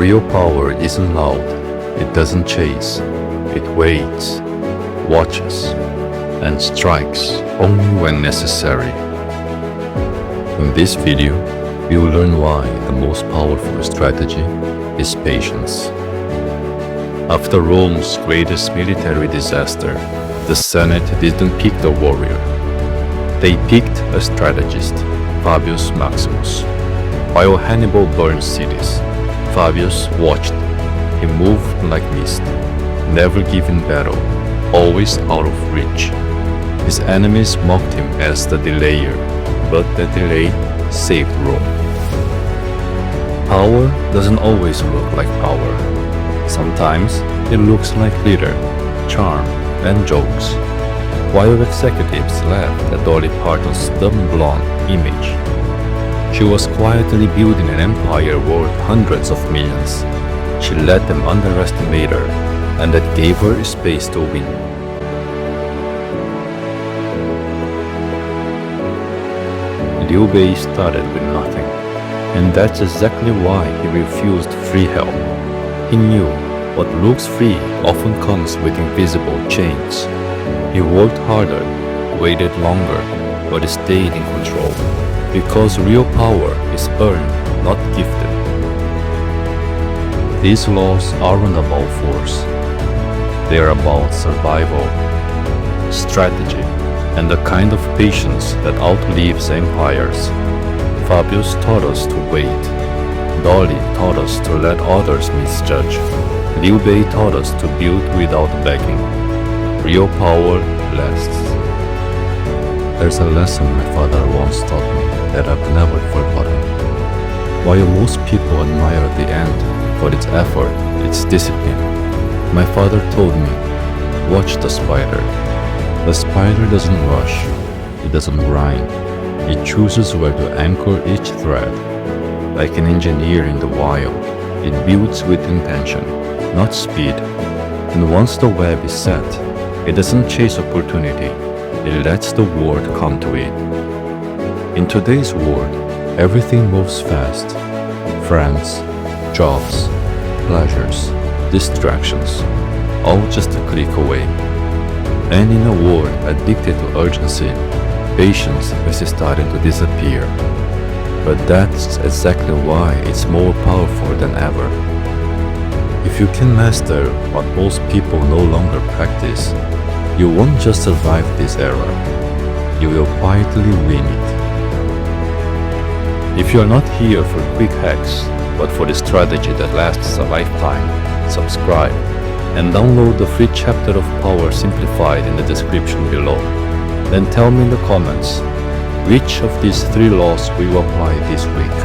Real power isn't loud, it doesn't chase, it waits, watches, and strikes only when necessary. In this video, we will learn why the most powerful strategy is patience. After Rome's greatest military disaster, the Senate didn't pick the warrior. They picked a strategist, Fabius Maximus. While Hannibal burned cities, Fabius watched. He moved like mist, never giving battle, always out of reach. His enemies mocked him as the delayer, but the delay saved Rome. Power doesn't always look like power. Sometimes it looks like glitter, charm, and jokes. While executives laughed at Dolly Parton's dumb blonde image, she was quietly building an empire worth hundreds of millions. She let them underestimate her, and that gave her space to win. Liu Bei started with nothing, and that's exactly why he refused free help. He knew what looks free often comes with invisible chains. He worked harder, waited longer, but stayed in control, because real power is earned, not gifted. These laws aren't about force. They are about survival, strategy, and the kind of patience that outlives empires. Fabius taught us to wait. Dolly taught us to let others misjudge. Liu Bei taught us to build without begging. Real power lasts. There's a lesson my father once taught me that I've never forgotten. While most people admire the ant for its effort, its discipline, my father told me, watch the spider. The spider doesn't rush, it doesn't grind. It chooses where to anchor each thread. Like an engineer in the wild, it builds with intention, not speed. And once the web is set, it doesn't chase opportunity, it lets the world come to it. In today's world, everything moves fast. Friends, jobs, pleasures, distractions, all just a click away. And in a world addicted to urgency, patience is starting to disappear. But that's exactly why it's more powerful than ever. If you can master what most people no longer practice, you won't just survive this era, you will quietly win it. If you are not here for quick hacks, but for the strategy that lasts a lifetime, subscribe and download the free chapter of Power Simplified in the description below. Then tell me in the comments, which of these 3 laws will you apply this week?